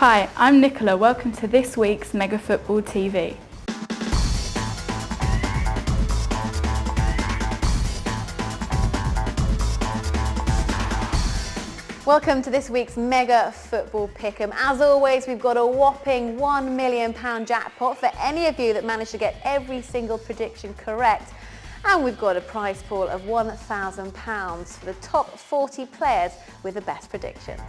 Hi, I'm Nicola. Welcome to this week's Mega Football TV. Welcome to this week's Mega Football Pick'em. As always, we've got a whopping £1 million jackpot for any of you that manage to get every single prediction correct. And we've got a prize pool of £1,000 for the top 40 players with the best predictions.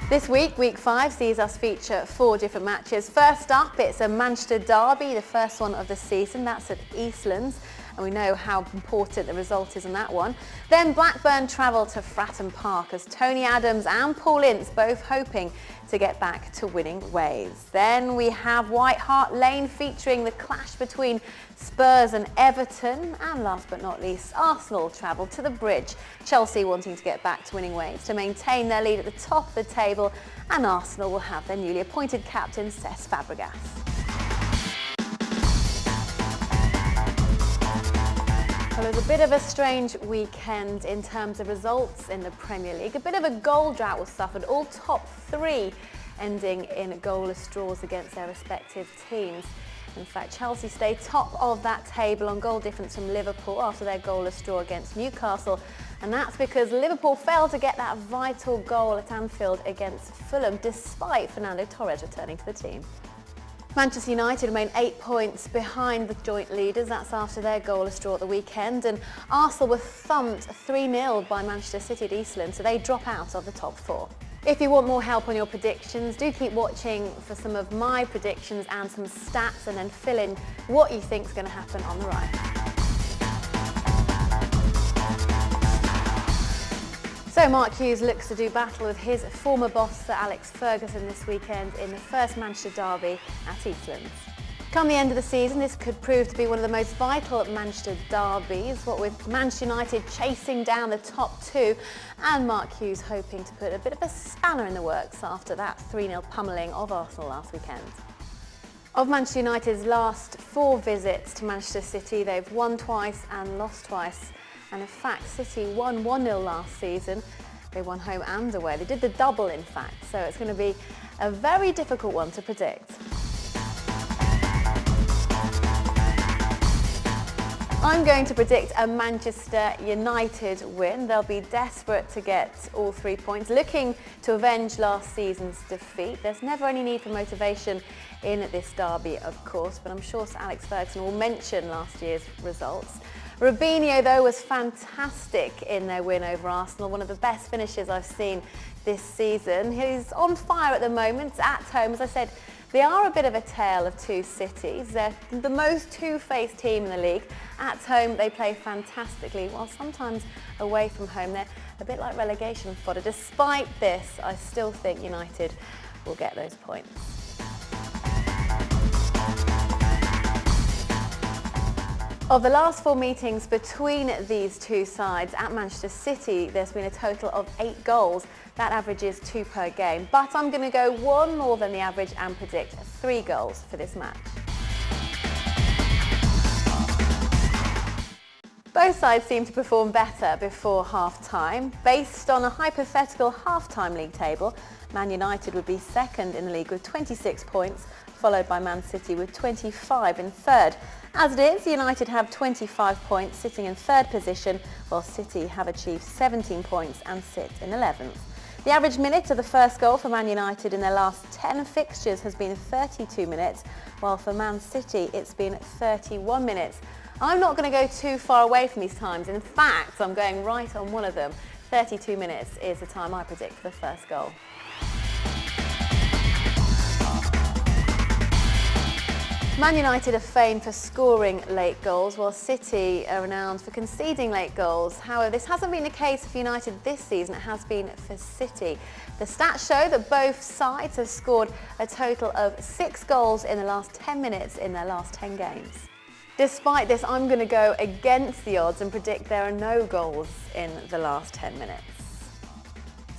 This week, week 5, sees us feature 4 different matches. First up, it's a Manchester derby, the first one of the season. That's at Eastlands, and we know how important the result is in that one. Then Blackburn travel to Fratton Park as Tony Adams and Paul Ince both hoping to get back to winning ways. Then we have White Hart Lane featuring the clash between Spurs and Everton. And last but not least, Arsenal travel to the Bridge. Chelsea wanting to get back to winning ways to maintain their lead at the top of the table. And Arsenal will have their newly appointed captain, Cesc Fabregas. Well, it was a bit of a strange weekend in terms of results in the Premier League. A bit of a goal drought was suffered, all top 3 ending in goalless draws against their respective teams. In fact, Chelsea stayed top of that table on goal difference from Liverpool after their goalless draw against Newcastle. And that's because Liverpool failed to get that vital goal at Anfield against Fulham, despite Fernando Torres returning to the team. Manchester United remain 8 points behind the joint leaders. That's after their goalless draw at the weekend. And Arsenal were thumped 3-0 by Manchester City at Eastlands, so they drop out of the top 4. If you want more help on your predictions, do keep watching for some of my predictions and some stats, and then fill in what you think is going to happen on the right. So Mark Hughes looks to do battle with his former boss Sir Alex Ferguson this weekend in the first Manchester derby at Eastlands. Come the end of the season, this could prove to be one of the most vital Manchester derbies, what with Manchester United chasing down the top 2 and Mark Hughes hoping to put a bit of a spanner in the works after that 3-0 pummelling of Arsenal last weekend. Of Manchester United's last 4 visits to Manchester City, they've won twice and lost twice. And in fact, City won 1-0 last season. They won home and away. They did the double, in fact, so it's going to be a very difficult one to predict. I'm going to predict a Manchester United win. They'll be desperate to get all 3 points, looking to avenge last season's defeat. There's never any need for motivation in this derby, of course, but I'm sure Sir Alex Ferguson will mention last year's results. Robinho, though, was fantastic in their win over Arsenal, one of the best finishes I've seen this season. He's on fire at the moment at home. As I said, they are a bit of a tale of 2 cities. They're the most two-faced team in the league. At home, they play fantastically, while sometimes away from home, they're a bit like relegation fodder. Despite this, I still think United will get those points. Of the last 4 meetings between these 2 sides at Manchester City, there's been a total of 8 goals. That averages 2 per game. But I'm going to go 1 more than the average and predict 3 goals for this match. Both sides seem to perform better before half-time. Based on a hypothetical half-time league table, Man United would be second in the league with 26 points, followed by Man City with 25 in third. As it is, United have 25 points, sitting in third position, while City have achieved 17 points and sit in 11th. The average minute of the first goal for Man United in their last 10 fixtures has been 32 minutes, while for Man City it's been 31 minutes. I'm not going to go too far away from these times. In fact, I'm going right on one of them. 32 minutes is the time I predict for the first goal. Man United are famed for scoring late goals, while City are renowned for conceding late goals. However, this hasn't been the case for United this season, it has been for City. The stats show that both sides have scored a total of 6 goals in the last 10 minutes in their last 10 games. Despite this, I'm going to go against the odds and predict there are no goals in the last 10 minutes.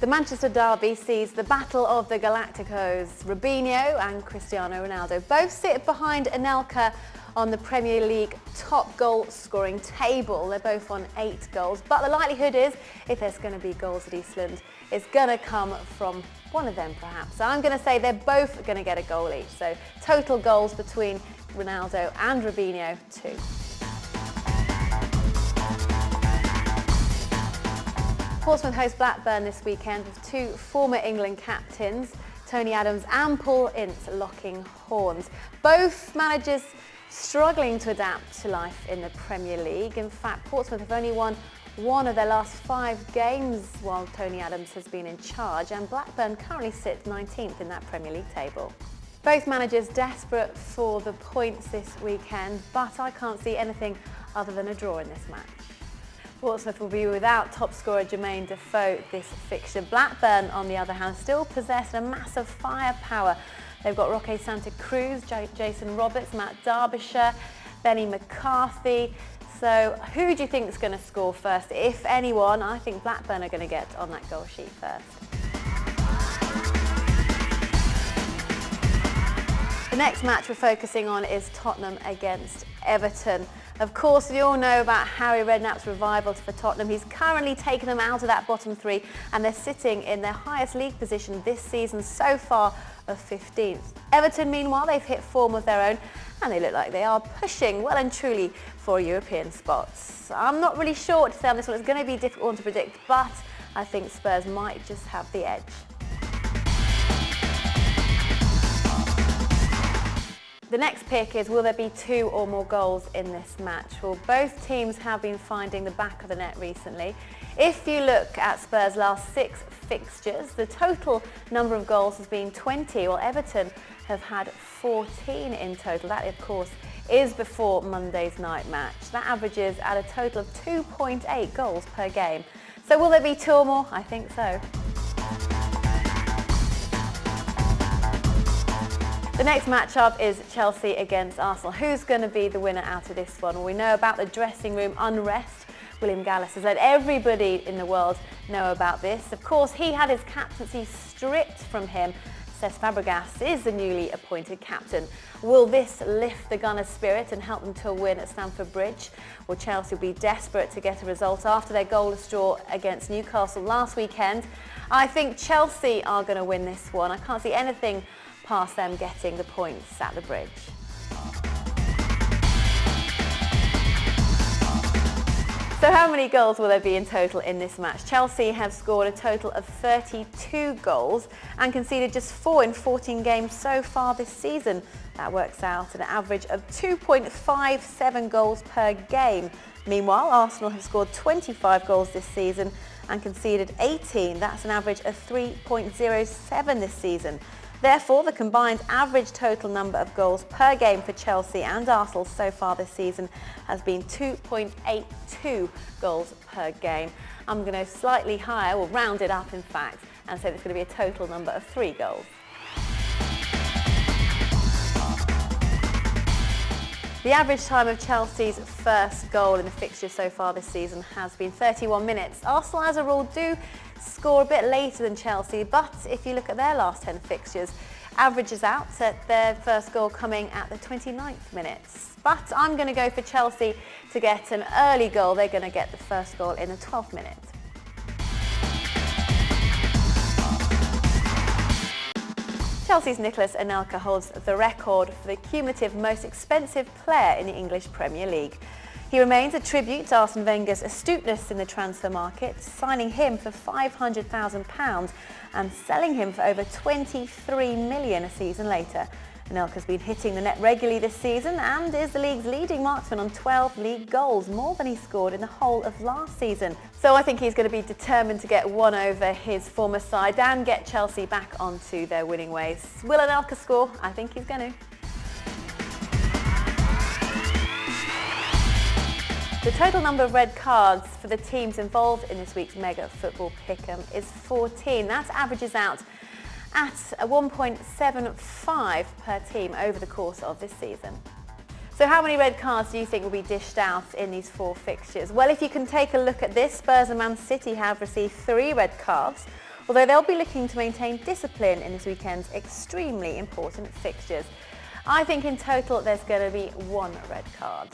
The Manchester derby sees the battle of the Galacticos. Robinho and Cristiano Ronaldo both sit behind Anelka on the Premier League top goal scoring table. They're both on 8 goals, but the likelihood is, if there's going to be goals at Eastland, it's going to come from one of them perhaps. So I'm going to say they're both going to get a goal each. So total goals between Ronaldo and Robinho, 2. Portsmouth host Blackburn this weekend with 2 former England captains, Tony Adams and Paul Ince, locking horns. Both managers struggling to adapt to life in the Premier League. In fact, Portsmouth have only won 1 of their last 5 games while Tony Adams has been in charge, and Blackburn currently sits 19th in that Premier League table. Both managers desperate for the points this weekend, but I can't see anything other than a draw in this match. Portsmouth will be without top scorer Jermaine Defoe this fixture. Blackburn, on the other hand, still possess a massive firepower. They've got Roque Santa Cruz, Jason Roberts, Matt Derbyshire, Benny McCarthy. So who do you think is going to score first? If anyone, I think Blackburn are going to get on that goal sheet first. The next match we're focusing on is Tottenham against Everton. Of course, we all know about Harry Redknapp's revival for Tottenham. He's currently taken them out of that bottom 3 and they're sitting in their highest league position this season so far of 15th. Everton, meanwhile, they've hit form of their own and they look like they are pushing well and truly for European spots. I'm not really sure what to say on this one. It's going to be a difficult one to predict, but I think Spurs might just have the edge. The next pick is, will there be 2 or more goals in this match? Well, both teams have been finding the back of the net recently. If you look at Spurs' last 6 fixtures, the total number of goals has been 20, while Everton have had 14 in total. That, of course, is before Monday's night match. That averages at a total of 2.8 goals per game. So will there be 2 or more? I think so. The next matchup is Chelsea against Arsenal. Who's going to be the winner out of this one? Well, we know about the dressing room unrest. William Gallas has let everybody in the world know about this. Of course, he had his captaincy stripped from him. Cesc Fabregas is the newly appointed captain. Will this lift the Gunners' spirit and help them to a win at Stamford Bridge? Well, Chelsea will be desperate to get a result after their goalless draw against Newcastle last weekend. I think Chelsea are going to win this one. I can't see anything past them getting the points at the Bridge. So how many goals will there be in total in this match? Chelsea have scored a total of 32 goals and conceded just 4 in 14 games so far this season. That works out at an average of 2.57 goals per game. Meanwhile, Arsenal have scored 25 goals this season and conceded 18. That's an average of 3.07 this season. Therefore, the combined average total number of goals per game for Chelsea and Arsenal so far this season has been 2.82 goals per game. I'm going to slightly higher, or round it up in fact, and say there's going to be a total number of 3 goals. The average time of Chelsea's first goal in the fixture so far this season has been 31 minutes. Arsenal, as a rule, do score a bit later than Chelsea, but if you look at their last 10 fixtures, averages out at their first goal coming at the 29th minute. But I'm going to go for Chelsea to get an early goal. They're going to get the first goal in the 12th minute. Chelsea's Nicolas Anelka holds the record for the cumulative most expensive player in the English Premier League. He remains a tribute to Arsene Wenger's astuteness in the transfer market, signing him for £500,000 and selling him for over £23 million a season later. Anelka's been hitting the net regularly this season and is the league's leading marksman on 12 league goals, more than he scored in the whole of last season. So I think he's going to be determined to get one over his former side and get Chelsea back onto their winning ways. Will Anelka score? I think he's going to. The total number of red cards for the teams involved in this week's Mega Football Pick'em is 14. That averages out at a 1.75 per team over the course of this season. So how many red cards do you think will be dished out in these 4 fixtures? Well, if you can take a look at this, Spurs and Man City have received 3 red cards, although they'll be looking to maintain discipline in this weekend's extremely important fixtures. I think in total there's going to be 1 red card.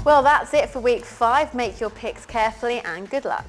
Well, that's it for week 5. Make your picks carefully and good luck.